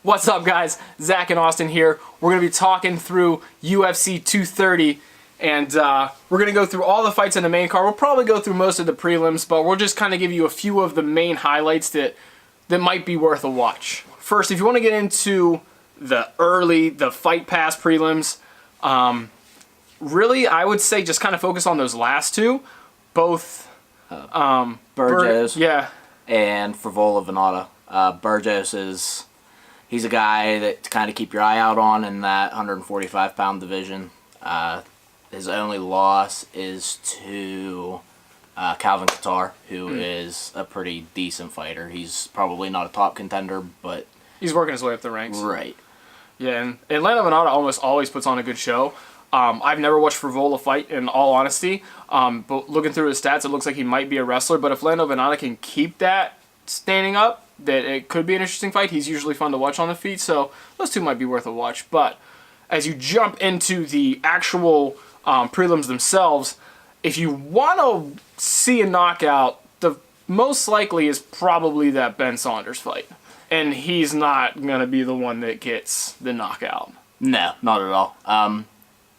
What's up, guys? Zach and Austin here. We're going to be talking through UFC 230, and we're going to go through all the fights in the main card. We'll probably go through most of the prelims, but we'll just kind of give you a few of the main highlights that might be worth a watch. First, if you want to get into the Fight Pass prelims, really, I would say just kind of focus on those last two. Both Burgos yeah. and Frivola Venata. Burgos he's a guy that to kind of keep your eye out on in that 145-pound division. His only loss is to Calvin Kattar, who is a pretty decent fighter. He's probably not a top contender, but he's working his way up the ranks. Right. Yeah, and Atlanta Venata almost always puts on a good show. I've never watched Frivola fight, in all honesty, but looking through his stats, it looks like he might be a wrestler, but if Lando Venata can keep that standing up, that it could be an interesting fight. He's usually fun to watch on the feet, so those two might be worth a watch. But as you jump into the actual prelims themselves, if you want to see a knockout, the most likely is probably that Ben Saunders fight. And he's not going to be the one that gets the knockout. No, not at all.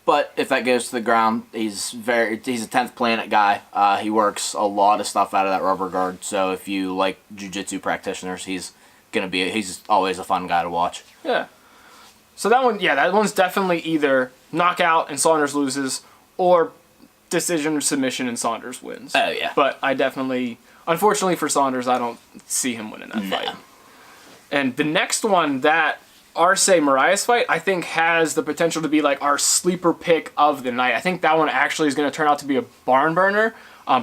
But if that goes to the ground, he's a 10th planet guy. He works a lot of stuff out of that rubber guard. So if you like jiu-jitsu practitioners, he's always a fun guy to watch. Yeah. So that one's definitely either knockout and Saunders loses, or decision submission and Saunders wins. Oh yeah. But unfortunately for Saunders, I don't see him winning that fight. And the next one, that Arce Marias fight, I think has the potential to be like our sleeper pick of the night. I think that one actually is going to turn out to be a barn burner,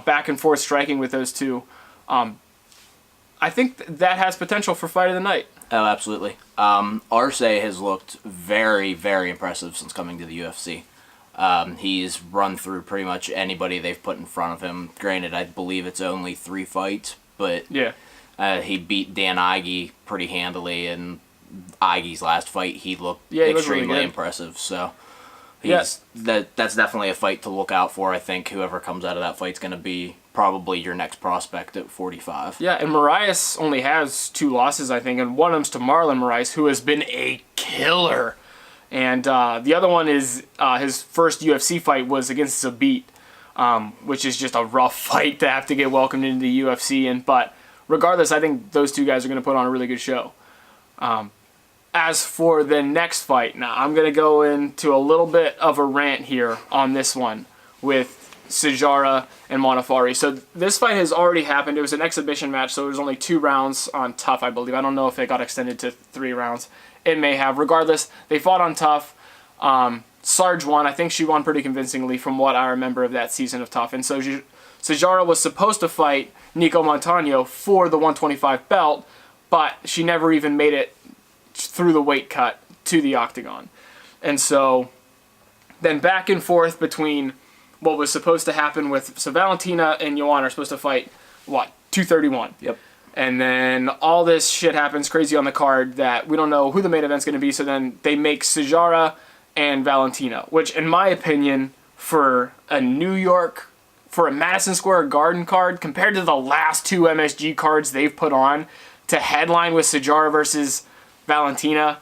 back and forth striking with those two. I think that has potential for fight of the night. Oh, absolutely. Arce has looked very, very impressive since coming to the UFC. He's run through pretty much anybody they've put in front of him. Granted, I believe it's only 3 fights, but yeah, he beat Dan Ige pretty handily, and Ige's last fight, he looked extremely really impressive. So that's definitely a fight to look out for. I think whoever comes out of that fight's going to be probably your next prospect at 45. Yeah, and Marias only has 2 losses, I think, and one of them's to Marlon Marias, who has been a killer. And the other one is his first UFC fight was against Zabit, which is just a rough fight to have to get welcomed into the UFC. But regardless, I think those 2 guys are going to put on a really good show. As for the next fight, now I'm going to go into a little bit of a rant here on this one with Sijara and Modafferi. So this fight has already happened. It was an exhibition match, so it was only 2 rounds on Tough, I believe. I don't know if it got extended to 3 rounds. It may have. Regardless, they fought on Tough. Sarge won. I think she won pretty convincingly from what I remember of that season of Tough. And so Sijara was supposed to fight Nico Montano for the 125 belt, but she never even made it through the weight cut to the octagon. And so then back and forth between what was supposed to happen so Valentina and Joanna are supposed to fight, 231. Yep. And then all this shit happens crazy on the card that we don't know who the main event's going to be, so then they make Sijara and Valentina, which in my opinion, for a Madison Square Garden card, compared to the last 2 MSG cards they've put on, to headline with Sijara versus Valentina,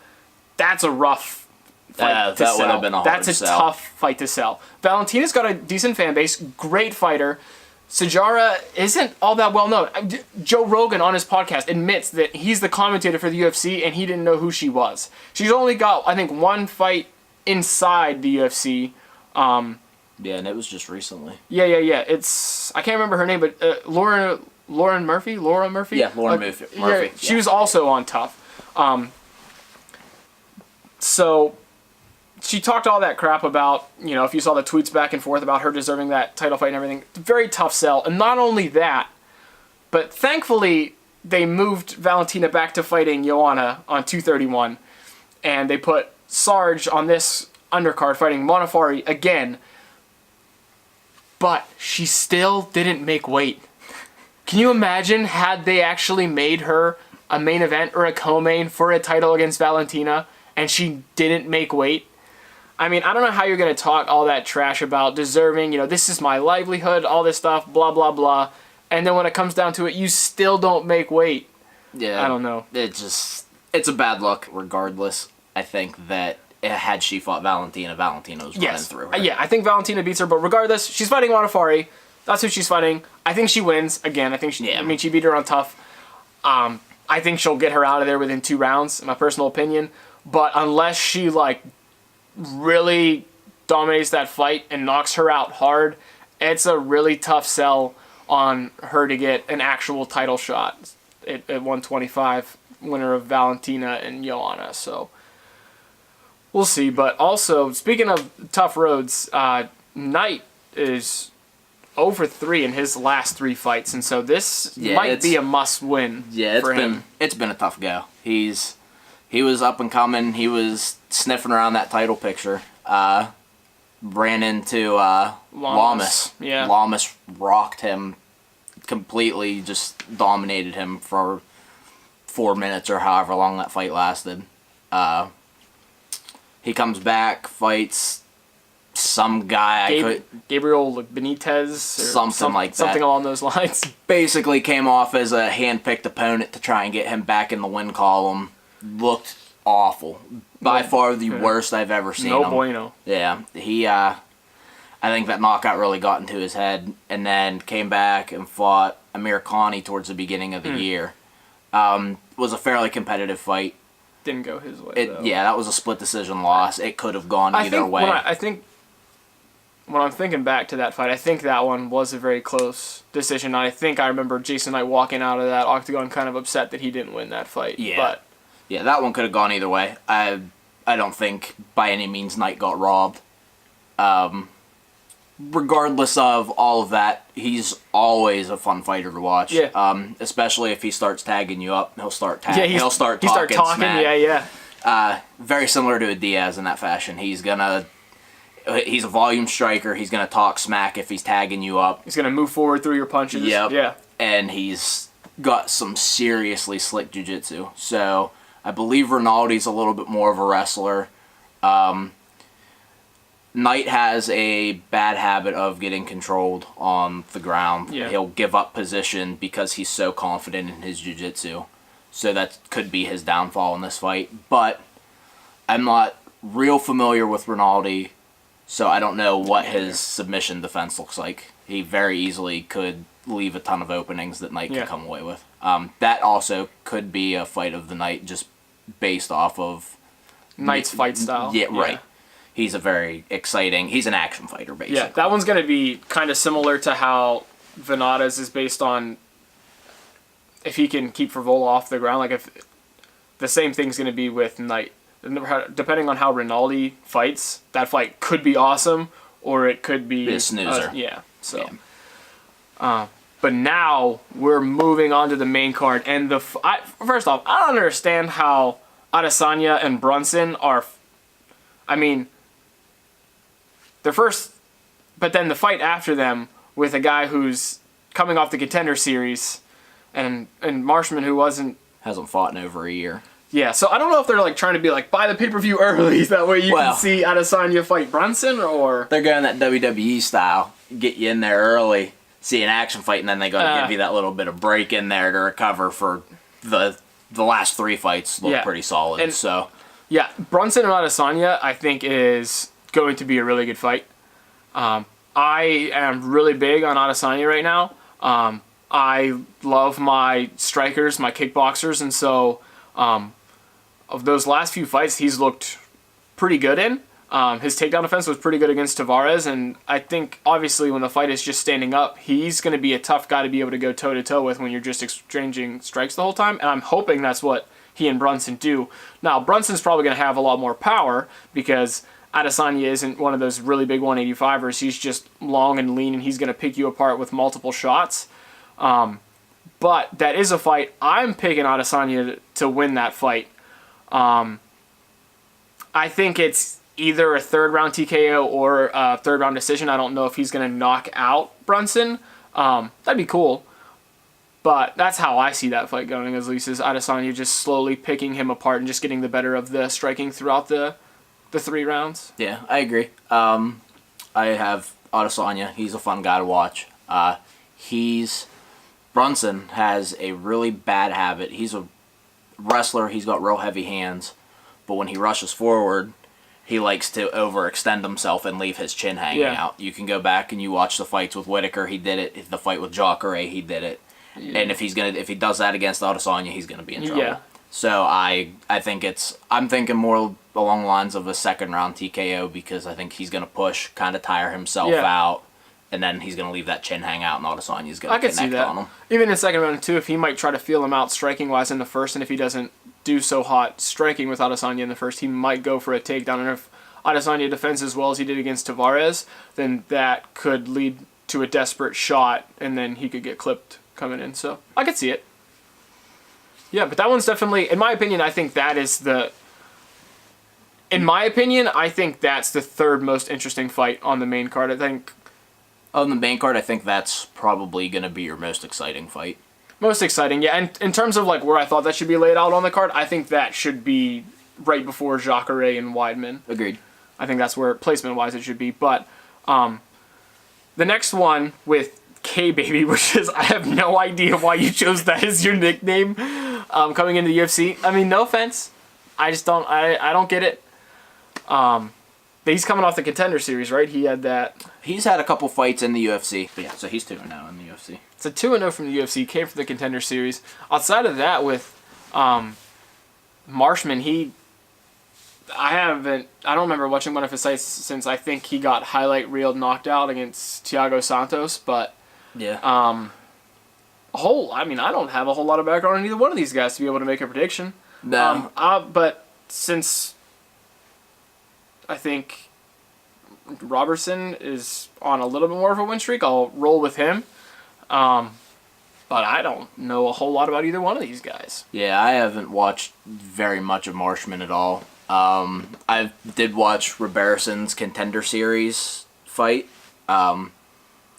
that's a rough fight to sell. Would have been a hard That's a sell. tough fight to sell. Valentina's got a decent fan base, great fighter. Sijara isn't all that well known. Joe Rogan on his podcast admits that he's the commentator for the UFC and he didn't know who she was. She's only got, I think, 1 fight inside the UFC. Yeah, and it was just recently. Yeah. I can't remember her name, but Laura Murphy? Yeah, Laura Murphy. Yeah, she was also on Tough. So she talked all that crap about, if you saw the tweets back and forth about her deserving that title fight and everything. Very tough sell. And not only that, but thankfully they moved Valentina back to fighting Joanna on 231. And they put Sarge on this undercard fighting Modafferi again. But she still didn't make weight. Can you imagine had they actually made her a main event or a co-main for a title against Valentina and she didn't make weight? I mean, I don't know how you're going to talk all that trash about deserving, this is my livelihood, all this stuff, blah, blah, blah. And then when it comes down to it, you still don't make weight. Yeah. I don't know. It just, It's a bad look regardless. I think that had she fought Valentina, Valentina's running through her. Yeah, I think Valentina beats her, but regardless, she's fighting Modafferi. That's who she's fighting. I think she wins. Again, I think she... Yeah. I mean, she beat her on tough. I think she'll get her out of there within 2 rounds, in my personal opinion. But unless she, like, really dominates that fight and knocks her out hard, it's a really tough sell on her to get an actual title shot at 125, winner of Valentina and Joanna. So we'll see. But also, speaking of tough roads, Knight is 0-3 in his last 3 fights, and so this might be a must-win for him. It's been a tough go. He was up and coming. He was sniffing around that title picture. Ran into Lamas. Yeah. Lamas rocked him completely, just dominated him for 4 minutes or however long that fight lasted. He comes back, fights some guy. Gabriel Benitez or something like that. Something along those lines. Basically came off as a hand-picked opponent to try and get him back in the win column. Looked awful. By far the worst I've ever seen him. No bueno. Yeah. I think that knockout really got into his head, and then came back and fought Amir Khani towards the beginning of the year. Was a fairly competitive fight. Didn't go his way, though. Yeah, that was a split decision loss. It could have gone either way. I think when I'm thinking back to that fight, I think that one was a very close decision. I think I remember Jason Knight walking out of that octagon kind of upset that he didn't win that fight. Yeah. But yeah, that one could have gone either way. I don't think by any means Knight got robbed. Regardless of all of that, he's always a fun fighter to watch. Yeah. Especially if he starts tagging you up, he'll start he'll start talking smack. Yeah. Very similar to a Diaz in that fashion. He's a volume striker. He's gonna talk smack if he's tagging you up. He's gonna move forward through your punches. Yep. Yeah. And he's got some seriously slick jiu-jitsu. So I believe Rinaldi's a little bit more of a wrestler. Knight has a bad habit of getting controlled on the ground. Yeah. He'll give up position because he's so confident in his jiu-jitsu. So that could be his downfall in this fight. But I'm not real familiar with Rinaldi, so I don't know what his submission defense looks like. He very easily could leave a ton of openings that Knight could come away with. That also could be a fight of the night just based off of Knight's fight style. Yeah, right. He's a very exciting... He's an action fighter, basically. Yeah, that one's going to be kind of similar to how Venata's is based on if he can keep Frivola off the ground. Like, if the same thing's going to be with Knight. Depending on how Rinaldi fights, that fight could be awesome, or it could be... a snoozer. But now, we're moving on to the main card. And first off, I don't understand how Adesanya and Brunson are... I mean... They're first, but then the fight after them with a guy who's coming off the Contender Series, and Marshman who hasn't fought in over a year. Yeah, so I don't know if they're like trying to be like buy the pay-per-view early, that way you can see Adesanya fight Brunson, or they're going that WWE style, get you in there early, see an action fight, and then they got to give you that little bit of break in there to recover for the last 3 fights. Look pretty solid. And, so yeah, Brunson and Adesanya I think is going to be a really good fight. I am really big on Adesanya right now. I love my strikers, my kickboxers, and so of those last few fights, he's looked pretty good in. His takedown defense was pretty good against Tavares, and I think, obviously, when the fight is just standing up, he's going to be a tough guy to be able to go toe-to-toe with when you're just exchanging strikes the whole time, and I'm hoping that's what he and Brunson do. Now, Brunson's probably going to have a lot more power, because Adesanya isn't one of those really big 185ers. He's just long and lean, and he's going to pick you apart with multiple shots. But that is a fight. I'm picking Adesanya to win that fight. I think it's either a third-round TKO or a third-round decision. I don't know if he's going to knock out Brunson. That'd be cool. But that's how I see that fight going, at least, is Adesanya just slowly picking him apart and just getting the better of the striking throughout the 3 rounds. Yeah, I agree. I have Adesanya. He's a fun guy to watch. Brunson has a really bad habit. He's a wrestler, he's got real heavy hands, but when he rushes forward, he likes to overextend himself and leave his chin hanging out. You can go back and you watch the fights with Whitaker. He did it. The fight with Jacare, he did it. Yeah. And if he does that against Adesanya, he's gonna be in trouble. Yeah. So I'm thinking more along the lines of a second round TKO because I think he's gonna push, kind of tire himself out, and then he's gonna leave that chin hang out, and Adesanya's gonna connect on him. Even in second round too, if he might try to feel him out striking wise in the first, and if he doesn't do so hot striking with Adesanya in the first, he might go for a takedown. And if Adesanya defends as well as he did against Tavares, then that could lead to a desperate shot, and then he could get clipped coming in. So I could see it. Yeah, but that one's definitely, in my opinion, I think that's the third most interesting fight on the main card. I think on the main card, I think that's probably going to be your most exciting fight. Most exciting, yeah. And in terms of like where I thought that should be laid out on the card, I think that should be right before Jacare and Weidman. Agreed. I think that's where placement-wise it should be. But the next one with K-Baby, which is, I have no idea why you chose that as your nickname coming into the UFC. I mean, no offense. I just don't, I don't get it. He's coming off the Contender Series, right? He had that. He's had a couple fights in the UFC. But yeah, so he's 2-0 now in the UFC. It's a 2-0 from the UFC. Came from the Contender Series. Outside of that, with Marshman, I don't remember watching one of his fights since I think he got highlight reeled knocked out against Thiago Santos. But yeah, I don't have a whole lot of background on either one of these guys to be able to make a prediction. No. But since I think Robertson is on a little bit more of a win streak, I'll roll with him. But I don't know a whole lot about either one of these guys. Yeah, I haven't watched very much of Marshman at all. I did watch Roberson's Contender Series fight.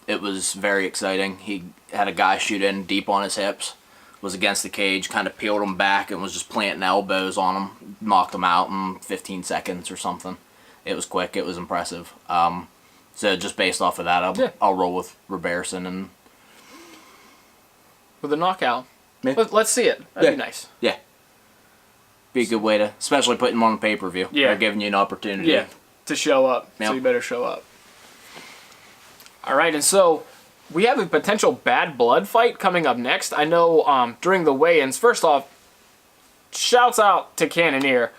It was very exciting. He had a guy shoot in deep on his hips, was against the cage, kind of peeled him back and was just planting elbows on him, knocked him out in 15 seconds or something. It was quick. It was impressive. So just based off of that, I'll roll with Roberson and with a knockout. Yeah. Let's see it. That'd be nice. Yeah. Be a good way to, especially putting him on the pay-per-view. Yeah. They're giving you an opportunity. Yeah, to show up. Yep. So you better show up. All right, and so we have a potential bad blood fight coming up next. I know during the weigh-ins, first off, shouts out to Cannonier.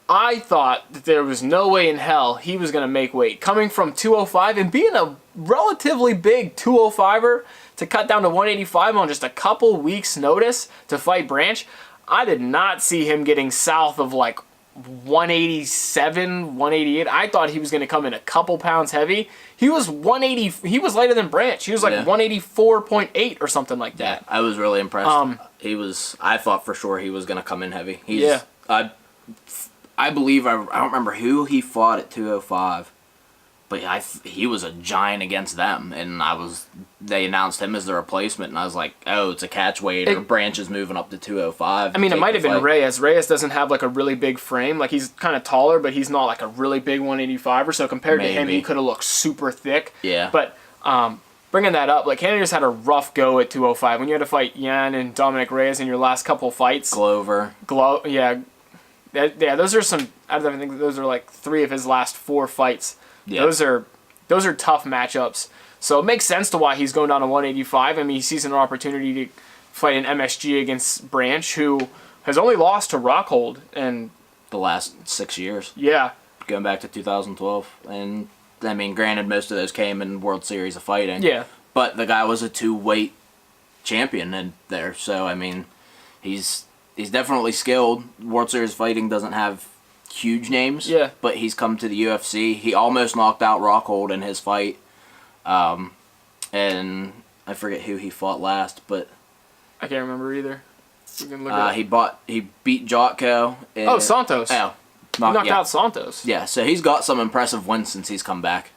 I thought that there was no way in hell he was going to make weight. Coming from 205 and being a relatively big 205er to cut down to 185 on just a couple weeks' notice to fight Branch, I did not see him getting south of like 187, 188. I thought he was going to come in a couple pounds heavy. He was 180. He was lighter than Branch. He was like 184.8 or something like that. Yeah, I was really impressed. I thought for sure he was going to come in heavy. I believe, I don't remember who he fought at 205, but he was a giant against them, and they announced him as the replacement, and I was like, oh, it's a catch weight, or Branch is moving up to 205. I mean, it might have been Reyes. Reyes doesn't have like a really big frame. Like, he's kind of taller, but he's not like a really big 185er, so compared to him, he could have looked super thick. Yeah. But bringing that up, like, Canada just had a rough go at 205. When you had to fight Yan and Dominic Reyes in your last couple fights. Yeah, those are some. I think those are like 3 of his last 4 fights. Yeah. Those are tough matchups. So it makes sense to why he's going down to 185. I mean, he sees an opportunity to fight an MSG against Branch, who has only lost to Rockhold in the last 6 years. Yeah, going back to 2012, and I mean, granted, most of those came in World Series of Fighting. Yeah, but the guy was a 2-weight champion in there, so I mean, he's definitely skilled. World Series Fighting doesn't have huge names, but he's come to the UFC. He almost knocked out Rockhold in his fight, and I forget who he fought last, but I can't remember either. We can look he beat Jotko. Santos. Oh, he knocked out Santos. Yeah, so he's got some impressive wins since he's come back.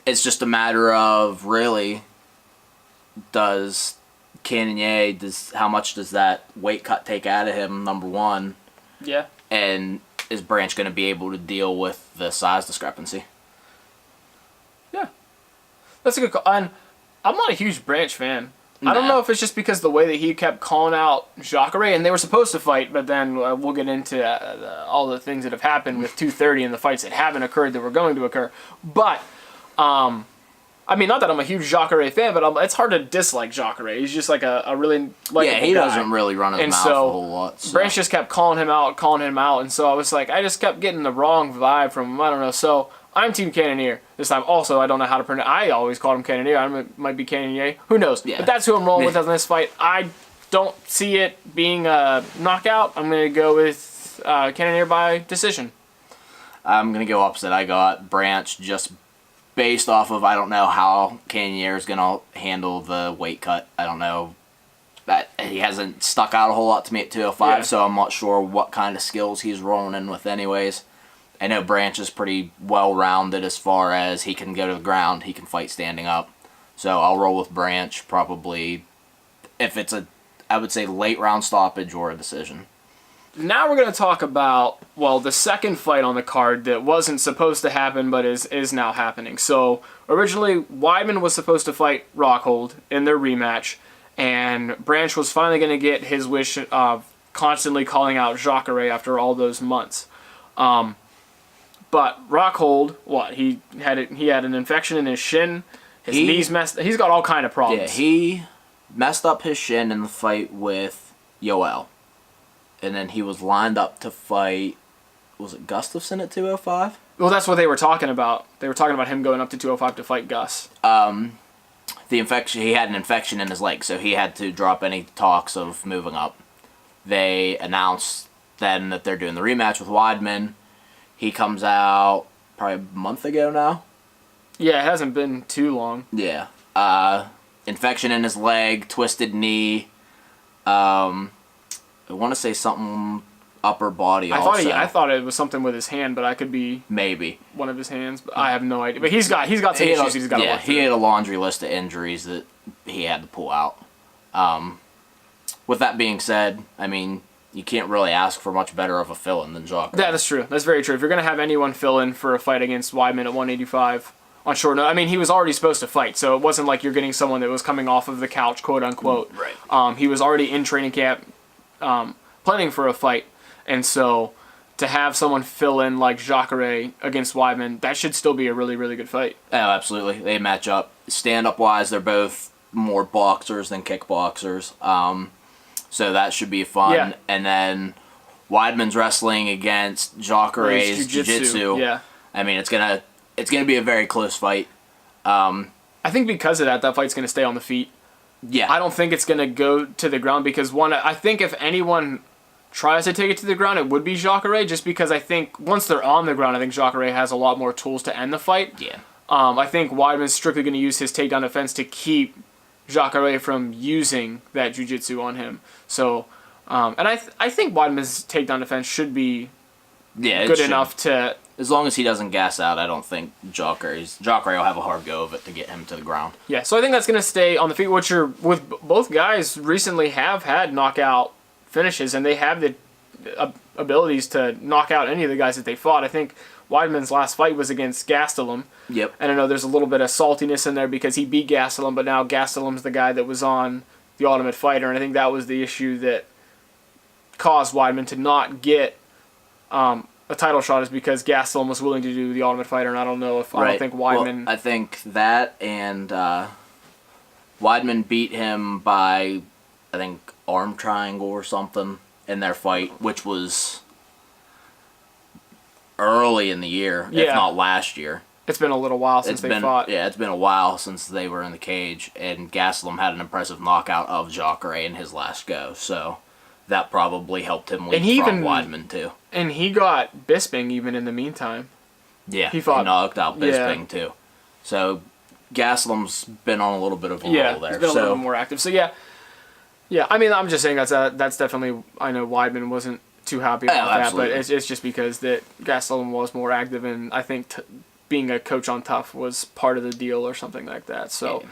It's just a matter of really Cannonier, how much does that weight cut take out of him, number one? Yeah. And is Branch going to be able to deal with the size discrepancy? Yeah. That's a good call. And I'm not a huge Branch fan. I don't know if it's just because the way that he kept calling out Jacare, and they were supposed to fight, but then we'll get into all the things that have happened with 230 and the fights that haven't occurred that were going to occur. But, I mean, not that I'm a huge Jacare fan, but it's hard to dislike Jacare. He's just like a really likable he guy. doesn't really run his mouth a whole lot. So. Branch just kept calling him out, and so I was like, I just kept getting the wrong vibe from him. I don't know. So I'm Team Cannonier this time. Also, I don't know how to pronounce. I always called him Cannonier. It might be Cannonier. Who knows? Yeah. But that's who I'm rolling with in this fight. I don't see it being a knockout. I'm going to go with Cannonier by decision. I'm going to go opposite. I got Branch just based off of I don't know how Cannonier is going to handle the weight cut. I don't know. That he hasn't stuck out a whole lot to me at 205, so I'm not sure what kind of skills he's rolling in with anyways. I know Branch is pretty well-rounded as far as he can go to the ground, he can fight standing up. So I'll roll with Branch probably if it's I would say late round stoppage or a decision. Now we're going to talk about, well, the second fight on the card that wasn't supposed to happen but is now happening. So originally, Weidman was supposed to fight Rockhold in their rematch, and Branch was finally going to get his wish of constantly calling out Jacare after all those months. But Rockhold, he had an infection in his shin, his knees messed. He's got all kind of problems. Yeah, he messed up his shin in the fight with Yoel. And then he was lined up to fight, was it Gustafsson at 205? Well, that's what they were talking about. They were talking about him going up to 205 to fight Gus. The infection, he had an infection in his leg, so he had to drop any talks of moving up. They announced then that they're doing the rematch with Weidman. He comes out probably a month ago now. Yeah, it hasn't been too long. Yeah. Infection in his leg, twisted knee. I want to say something upper body also. I thought it was something with his hand, but I could be maybe one of his hands. But I have no idea. But he's got some issues he's got to work through. He had a laundry list of injuries that he had to pull out. With that being said, I mean, you can't really ask for much better of a fill-in than Jacare. Yeah, that's true. That's very true. If you're going to have anyone fill in for a fight against Weidman at 185 on short notice, I mean, he was already supposed to fight, so it wasn't like you're getting someone that was coming off of the couch, quote unquote. Right. He was already in training camp. Planning for a fight, and so to have someone fill in like Jacare against Weidman, that should still be a really, really good fight. Oh, absolutely. They match up. Stand-up wise, they're both more boxers than kickboxers, so that should be fun. Yeah. And then Weidman's wrestling against Jacare's jiu-jitsu. Yeah. I mean, it's gonna be a very close fight. I think because of that fight's gonna stay on the feet. Yeah. I don't think it's going to go to the ground because, I think if anyone tries to take it to the ground, it would be Jacare, just because I think once they're on the ground, I think Jacare has a lot more tools to end the fight. Yeah. I think Weidman's strictly going to use his takedown defense to keep Jacare from using that jiu-jitsu on him. So, and I think Weidman's takedown defense should be good enough to... As long as he doesn't gas out, I don't think Jacare will have a hard go of it to get him to the ground. Yeah, so I think that's going to stay on the feet, which are, with both guys recently have had knockout finishes, and they have the abilities to knock out any of the guys that they fought. I think Weidman's last fight was against Gastelum. Yep. And I know there's a little bit of saltiness in there because he beat Gastelum, but now Gastelum's the guy that was on The Ultimate Fighter, and I think that was the issue that caused Weidman to not get... a title shot is because Gastelum was willing to do The Ultimate Fighter, and I don't think Weidman... Well, I think that and Weidman beat him by, I think, arm triangle or something in their fight, which was early in the year, if not last year. It's been a little while since they fought. Yeah, it's been a while since they were in the cage, and Gastelum had an impressive knockout of Jacare in his last go, so... That probably helped him leapfrog Weidman, too. And he got Bisping even in the meantime. Yeah, he knocked out Bisping, too. So, Gastelum's been on a little bit of a roll there. He's been a little more active. So, yeah, I mean, I'm just saying that's definitely... I know Weidman wasn't too happy about that, but it's just because that Gastelum was more active, and I think being a coach on Tough was part of the deal or something like that. So,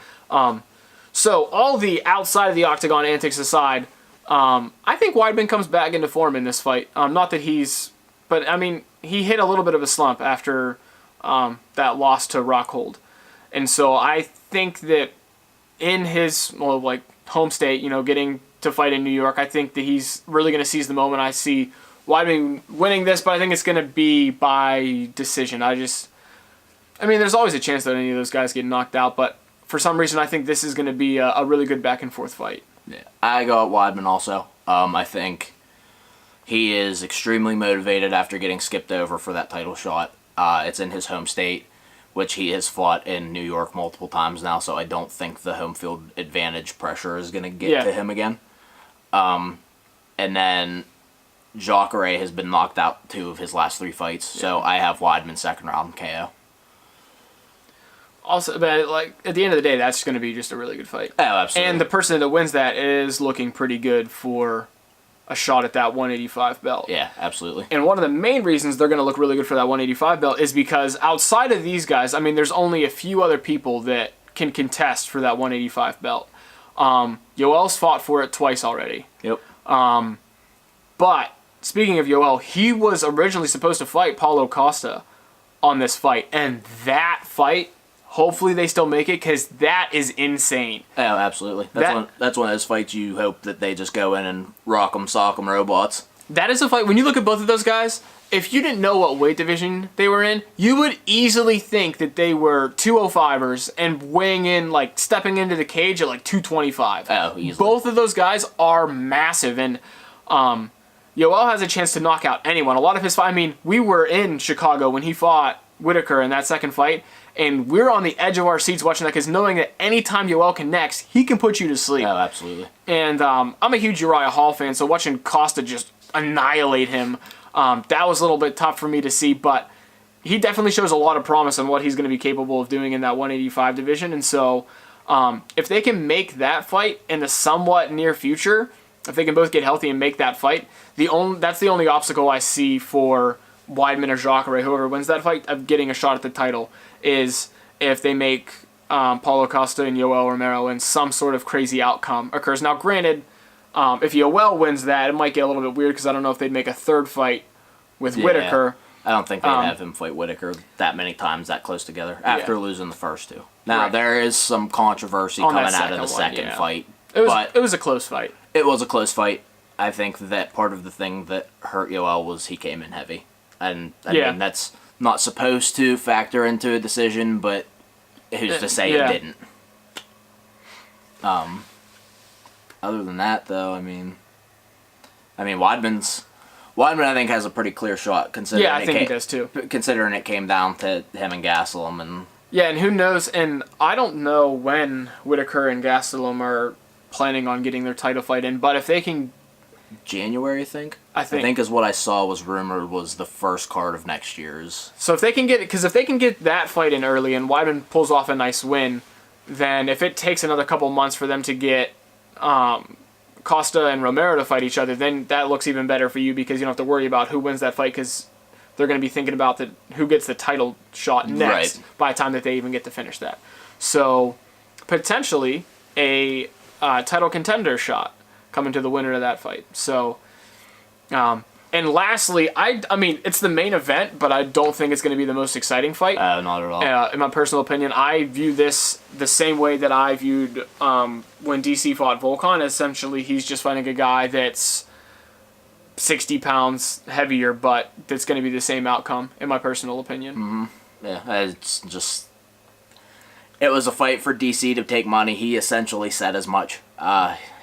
so all the outside of the octagon antics aside... I think Weidman comes back into form in this fight. Not that but I mean, he hit a little bit of a slump after that loss to Rockhold. And so I think that in his home state, getting to fight in New York. I think that he's really going to seize the moment. I see Weidman winning this, but I think it's going to be by decision. There's always a chance that any of those guys get knocked out, but for some reason I think this is going to be a really good back and forth fight. Yeah, I go at Weidman also. I think he is extremely motivated after getting skipped over for that title shot. It's in his home state, which he has fought in New York multiple times now, so I don't think the home field advantage pressure is going to get to him again. And then Jacare has been knocked out 2 of his last 3 fights, so I have Weidman second round KO. Also, but at the end of the day, that's going to be just a really good fight. Oh, absolutely. And the person that wins that is looking pretty good for a shot at that 185 belt. Yeah, absolutely. And one of the main reasons they're going to look really good for that 185 belt is because outside of these guys, there's only a few other people that can contest for that 185 belt. Yoel's fought for it twice already. Yep. But speaking of Yoel, he was originally supposed to fight Paulo Costa on this fight, and that fight, hopefully they still make it, because that is insane. Oh, absolutely. That's one of those fights you hope that they just go in and rock 'em, sock 'em robots. That is a fight. When you look at both of those guys, if you didn't know what weight division they were in, you would easily think that they were 205ers and weighing in, stepping into the cage at 225. Oh, easily. Both of those guys are massive, and Yoel has a chance to knock out anyone. A lot of his fight, we were in Chicago when he fought Whitaker in that second fight, and we're on the edge of our seats watching that because knowing that anytime Yoel connects, he can put you to sleep. Oh, absolutely. And I'm a huge Uriah Hall fan, so watching Costa just annihilate him, that was a little bit tough for me to see, but he definitely shows a lot of promise on what he's going to be capable of doing in that 185 division. And so if they can make that fight in the somewhat near future, if they can both get healthy and make that fight, that's the only obstacle I see for Weidman or Jacare, whoever wins that fight, of getting a shot at the title, is if they make Paulo Costa and Yoel Romero and some sort of crazy outcome occurs. Now, granted, if Yoel wins that, it might get a little bit weird because I don't know if they'd make a third fight with Whitaker. I don't think they'd have him fight Whitaker that many times that close together after losing the first 2. Now, there is some controversy coming out of the second fight. It was a close fight. It was a close fight. I think that part of the thing that hurt Yoel was he came in heavy. And I mean, that's not supposed to factor into a decision, but who's to say it didn't? Other than that, though, Weidman, I think, has a pretty clear shot. Considering I think he does too. Considering it came down to him and Gastelum, and and who knows? And I don't know when Whitaker and Gastelum are planning on getting their title fight in, but if they can, January, I think. I think is what I saw was rumored was the first card of next year's. So if they can get that fight in early and Weidman pulls off a nice win, then if it takes another couple months for them to get Costa and Romero to fight each other, then that looks even better for you because you don't have to worry about who wins that fight because they're going to be thinking about who gets the title shot next by the time that they even get to finish that. So potentially a title contender shot coming to the winner of that fight. So, and lastly, it's the main event, but I don't think it's going to be the most exciting fight. Not at all. In my personal opinion, I view this the same way that I viewed when DC fought Volkan. Essentially, he's just fighting a guy that's 60 pounds heavier, but that's going to be the same outcome, in my personal opinion. Mm-hmm. Yeah, it's just... It was a fight for DC to take money. He essentially said as much.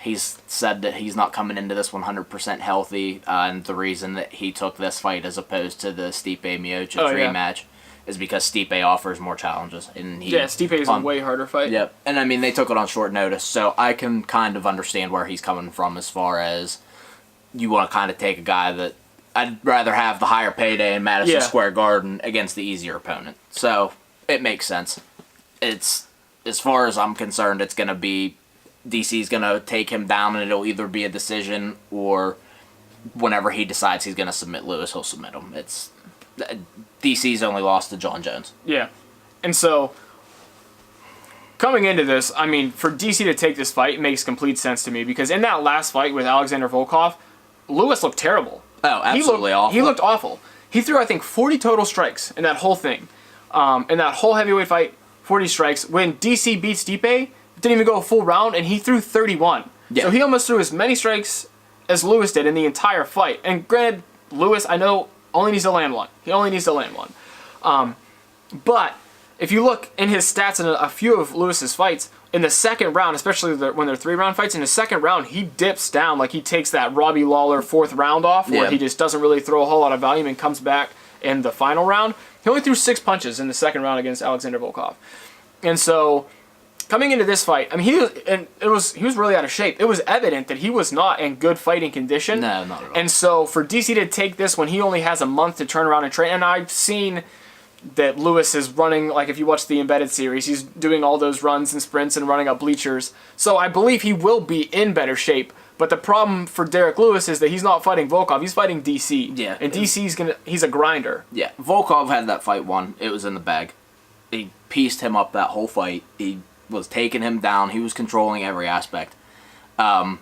He's said that he's not coming into this 100% healthy, and the reason that he took this fight as opposed to the Stipe Miocic rematch is because Stipe offers more challenges. And Stipe is a way harder fight. Yep, and they took it on short notice, so I can kind of understand where he's coming from as far as you want to kind of take a guy that I'd rather have the higher payday in Madison Square Garden against the easier opponent. So it makes sense. It's, as far as I'm concerned, it's going to be DC's going to take him down, and it'll either be a decision or whenever he decides he's going to submit Lewis, he'll submit him. It's DC's only lost to John Jones. Yeah. And so coming into this, for DC to take this fight makes complete sense to me because in that last fight with Alexander Volkov, Lewis looked terrible. Oh, absolutely awful. He looked awful. He threw, I think, 40 total strikes in that whole thing. In that whole heavyweight fight, 40 strikes. When DC beats Stipe, didn't even go a full round, and he threw 31. Yeah. So he almost threw as many strikes as Lewis did in the entire fight. And granted, Lewis, I know, only needs to land one. He only needs to land one. But if you look in his stats in a few of Lewis's fights, in the second round, especially when they're 3-round fights, in the second round, he dips down. Like, he takes that Robbie Lawler 4th round off, where he just doesn't really throw a whole lot of volume and comes back in the final round. He only threw 6 punches in the second round against Alexander Volkov. And so, coming into this fight, I mean, he was really out of shape. It was evident that he was not in good fighting condition. No, not at all. And so, for DC to take this when he only has a month to turn around and train, and I've seen that Lewis is running, like if you watch the Embedded series, he's doing all those runs and sprints and running up bleachers. So I believe he will be in better shape. But the problem for Derek Lewis is that he's not fighting Volkov, he's fighting DC. Yeah. And he's a grinder. Yeah, Volkov had that fight won. It was in the bag. He pieced him up that whole fight. He was taking him down. He was controlling every aspect. Bad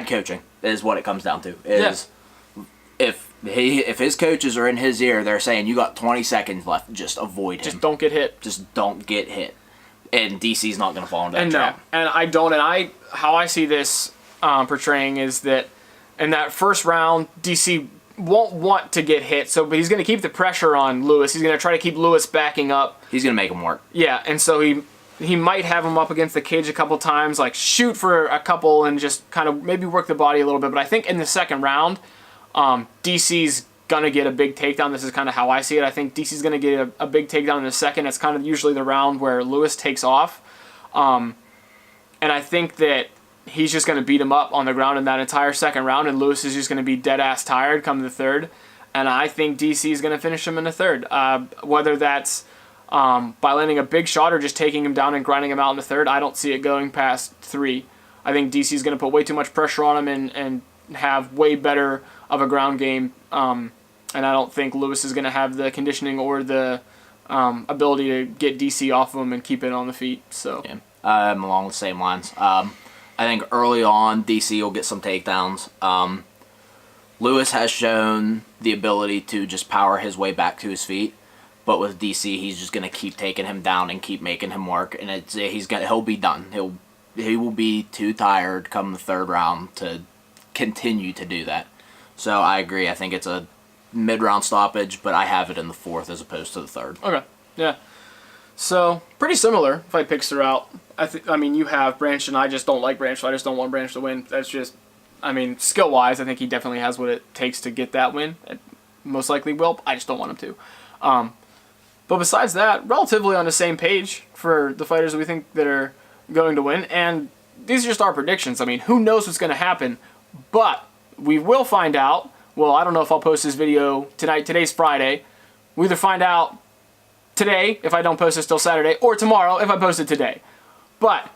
coaching is what it comes down to. If his coaches are in his ear, they're saying, you got 20 seconds left, just avoid him. Just don't get hit. Just don't get hit. And DC's not going to fall into that trap. No, and I don't. And how I see this portraying is that in that first round, DC won't want to get hit, but he's going to keep the pressure on Lewis. He's going to try to keep Lewis backing up. He's going to make him work. Yeah, and so he might have him up against the cage a couple times, like shoot for a couple and just kind of maybe work the body a little bit. But I think in the second round, DC's going to get a big takedown. This is kind of how I see it. I think DC's going to get a big takedown in the second. It's kind of usually the round where Lewis takes off. And I think that he's just going to beat him up on the ground in that entire second round, and Lewis is just going to be dead-ass tired come the third. And I think DC is going to finish him in the third. Whether that's by landing a big shot or just taking him down and grinding him out in the third, I don't see it going past 3. I think DC is going to put way too much pressure on him and have way better of a ground game, and I don't think Lewis is going to have the conditioning or the ability to get DC off of him and keep it on the feet. So yeah, I'm along the same lines. I think early on DC will get some takedowns. Lewis has shown the ability to just power his way back to his feet, but with DC, he's just going to keep taking him down and keep making him work, and he'll be done. He will be too tired come the third round to continue to do that. So I agree. I think it's a mid-round stoppage, but I have it in the 4th as opposed to the 3rd. Okay, yeah. So pretty similar fight picks throughout. I mean, you have Branch, and I just don't like Branch. So I just don't want Branch to win. That's just, I mean, skill-wise, I think he definitely has what it takes to get that win. It most likely will. I just don't want him to. But besides that, relatively on the same page for the fighters that we think that are going to win. And these are just our predictions. I mean, who knows what's going to happen? But we will find out. Well, I don't know if I'll post this video tonight. Today's Friday. We either find out today, if I don't post this till Saturday, or tomorrow, if I post it today. But,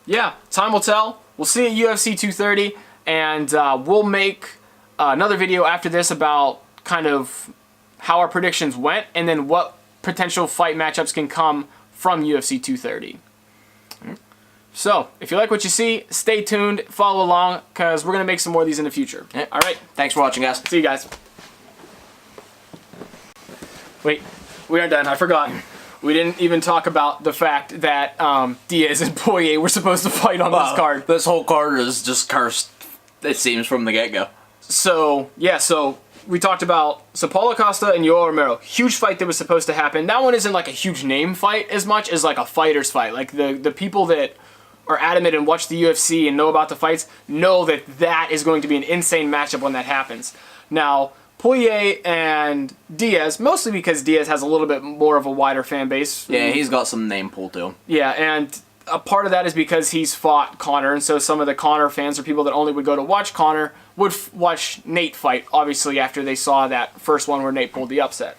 yeah, time will tell. We'll see at UFC 230, and we'll make another video after this about kind of how our predictions went, and then what potential fight matchups can come from UFC 230. So, if you like what you see, stay tuned, follow along, because we're going to make some more of these in the future. Yeah. All right. Thanks for watching, guys. See you guys. Wait, we aren't done. I forgot. We didn't even talk about the fact that Diaz and Poirier were supposed to fight on this card. This whole card is just cursed, it seems, from the get-go. So, yeah, we talked about Paulo Costa and Yoel Romero. Huge fight that was supposed to happen. That one isn't like a huge name fight as much as like a fighter's fight. Like the people that are adamant and watch the UFC and know about the fights know that is going to be an insane matchup when that happens. Now, Poirier and Diaz, mostly because Diaz has a little bit more of a wider fan base. Yeah, he's got some name pull to him. Yeah, and a part of that is because he's fought Conor, and so some of the Conor fans or people that only would go to watch Conor would watch Nate fight, obviously, after they saw that first one where Nate pulled the upset.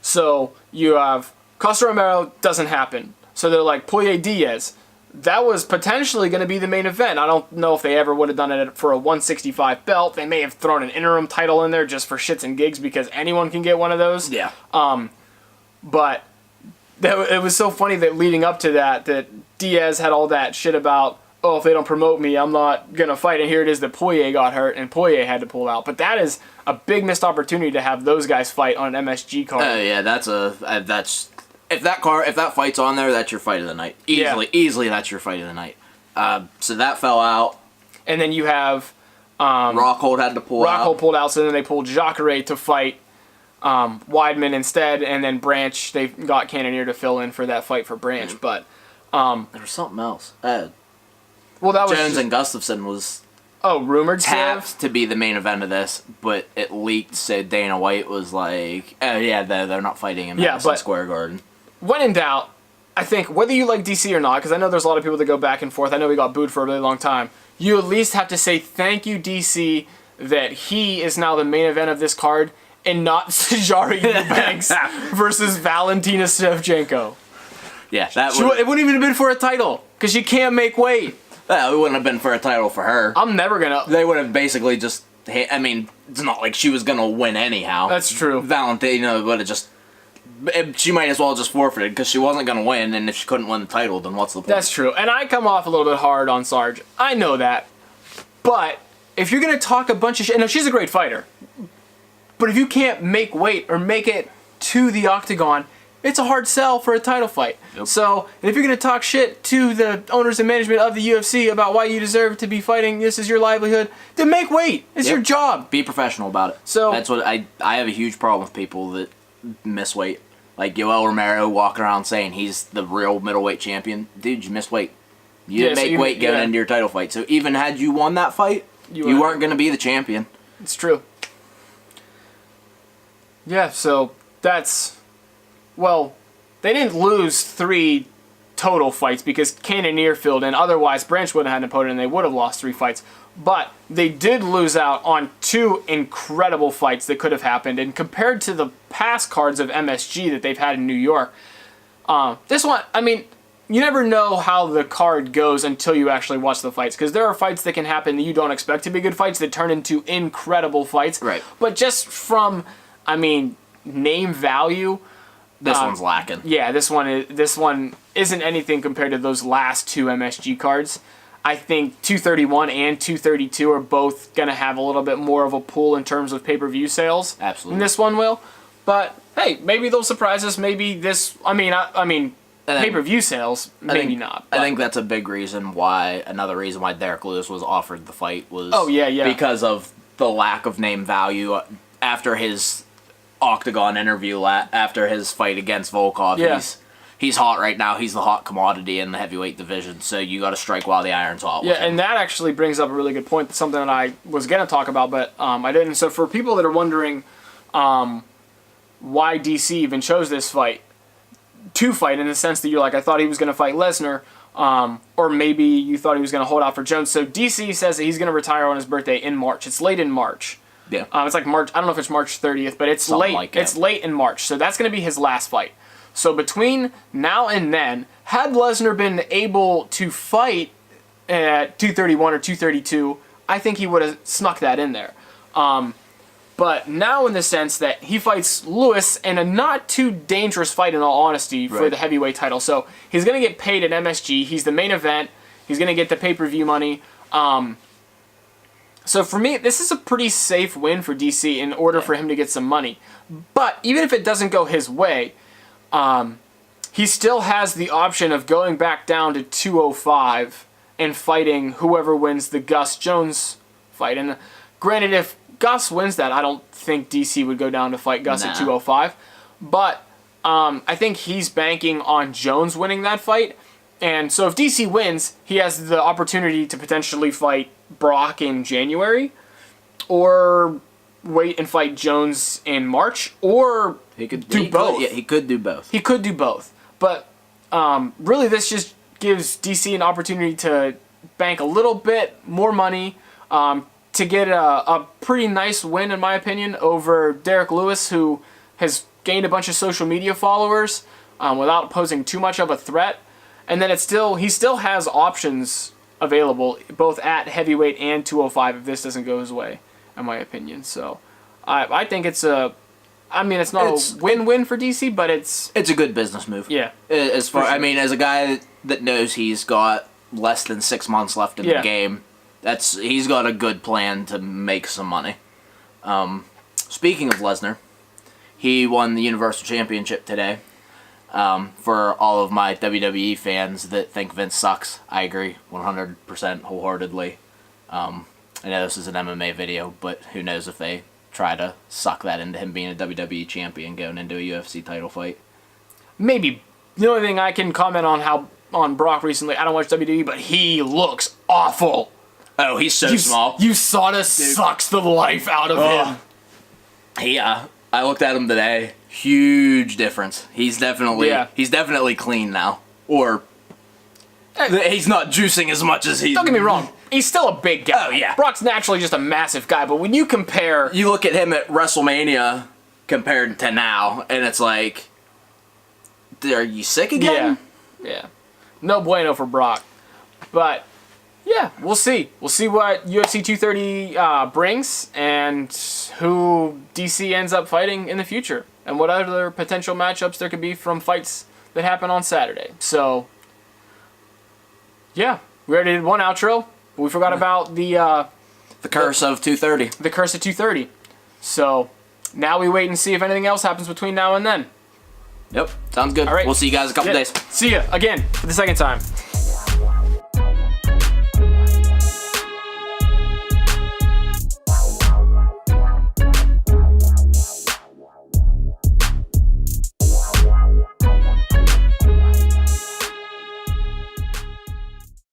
So you have Costa Romero, doesn't happen. So they're like, Poirier Diaz. That was potentially going to be the main event. I don't know if they ever would have done it for a 165 belt. They may have thrown an interim title in there just for shits and gigs because anyone can get one of those. Yeah. But it was so funny that leading up to that Diaz had all that shit about, oh, if they don't promote me, I'm not going to fight. And here it is that Poirier got hurt and Poirier had to pull out. But that is a big missed opportunity to have those guys fight on an MSG card. Yeah, that's if that fight's on there, that's your fight of the night. Easily, that's your fight of the night. So that fell out. And then you have Rockhold had to pull out. Rockhold pulled out, so then they pulled Jacare to fight Weidman instead, and then Branch, they got Cannonier to fill in for that fight for Branch. But there was something else. well, that was Jones and Gustafsson was rumored tapped to be the main event of this, but it leaked. So Dana White was like, "Oh yeah, they're not fighting in Madison Square Garden." When in doubt, I think whether you like DC or not, because I know there's a lot of people that go back and forth. I know we got booed for a really long time. You at least have to say thank you, DC, that he is now the main event of this card and not Sijara Eubanks versus Valentina Shevchenko. Yeah, it wouldn't even have been for a title because she can't make weight. It wouldn't have been for a title for her. I'm never gonna. They would have basically just. I mean, it's not like she was gonna win anyhow. That's true. Valentina would have just. She might as well just forfeited because she wasn't gonna win, and if she couldn't win the title, then what's the point? That's true, and I come off a little bit hard on Sarge. I know that, but if you're gonna talk a bunch of shit, no, she's a great fighter. But if you can't make weight or make it to the octagon, it's a hard sell for a title fight. Yep. So, and if you're going to talk shit to the owners and management of the UFC about why you deserve to be fighting, this is your livelihood, then make weight. It's your job. Be professional about it. So that's what I have a huge problem with people that miss weight. Like Yoel Romero walking around saying he's the real middleweight champion. Dude, you missed weight. You didn't make weight going into your title fight. So even had you won that fight, you weren't going to be the champion. It's true. Yeah, so that's... Well, they didn't lose 3 total fights because Cannonier filled in. Otherwise, Branch would have had an opponent and they would have lost 3 fights. But they did lose out on 2 incredible fights that could have happened. And compared to the past cards of MSG that they've had in New York, this one, I mean, you never know how the card goes until you actually watch the fights. Because there are fights that can happen that you don't expect to be good fights that turn into incredible fights. Right. But just from, I mean, name value... This one's lacking. Yeah, this one isn't anything compared to those last 2 MSG cards. I think 231 and 232 are both going to have a little bit more of a pull in terms of pay-per-view sales. Absolutely. And this one will. But, hey, maybe they'll surprise us. Maybe this... I mean, pay-per-view sales, maybe not. But. I think that's a big reason why... Another reason why Derek Lewis was offered the fight was... Oh, yeah. Because of the lack of name value after his... Octagon interview after his fight against Volkov. Yeah. He's hot right now. He's the hot commodity in the heavyweight division. So you got to strike while the iron's hot. Yeah, and that actually brings up a really good point. Something that I was gonna talk about, but I didn't. So for people that are wondering why DC even chose this fight to fight, in the sense that you're like, I thought he was gonna fight Lesnar, or maybe you thought he was gonna hold out for Jones. So DC says that he's gonna retire on his birthday in March. It's late in March. Yeah. It's like March. I don't know if it's March 30th, but it's Something late. like it's late in March, so that's going to be his last fight. So between now and then, had Lesnar been able to fight at 231 or 232, I think he would have snuck that in there. But now, in the sense that he fights Lewis in a not too dangerous fight, in all honesty, for the heavyweight title. So he's going to get paid at MSG. He's the main event. He's going to get the pay-per-view money. So for me, this is a pretty safe win for DC in order for him to get some money. But even if it doesn't go his way, he still has the option of going back down to 205 and fighting whoever wins the Gus Jones fight. And granted, if Gus wins that, I don't think DC would go down to fight Gus at 205. But I think he's banking on Jones winning that fight. And so if DC wins, he has the opportunity to potentially fight Brock in January, or wait and fight Jones in March, or he could do both. He could do both. He could do both. But really, this just gives DC an opportunity to bank a little bit more money, to get a pretty nice win, in my opinion, over Derek Lewis, who has gained a bunch of social media followers without posing too much of a threat. And then he still has options available, both at heavyweight and 205, if this doesn't go his way, in my opinion. So I think it's a win-win for DC, but it's a good business move. Yeah. As far, I mean, as a guy that knows he's got less than 6 months left in the game, he's got a good plan to make some money. Speaking of Lesnar, he won the Universal Championship today. For all of my WWE fans that think Vince sucks, I agree 100% wholeheartedly. I know this is an MMA video, but who knows if they try to suck that into him being a WWE champion going into a UFC title fight. Maybe. The only thing I can comment on Brock recently, I don't watch WWE, but he looks awful. Oh, he's so small. USADA sucks the life out of him. Yeah, I looked at him today. Huge difference. He's definitely clean now. Or he's not juicing as much as he. Don't get me wrong. He's still a big guy. Oh, yeah. Brock's naturally just a massive guy, but when you compare... You look at him at WrestleMania compared to now, and it's like, are you sick again? Yeah. No bueno for Brock. But, yeah, we'll see. We'll see what UFC 230 brings and who DC ends up fighting in the future and what other potential matchups there could be from fights that happen on Saturday. So, yeah, we already did one outro, but we forgot about the curse of 230. The curse of 230. So, now we wait and see if anything else happens between now and then. Yep, sounds good. All right. We'll see you guys in a couple days. See ya again for the second time.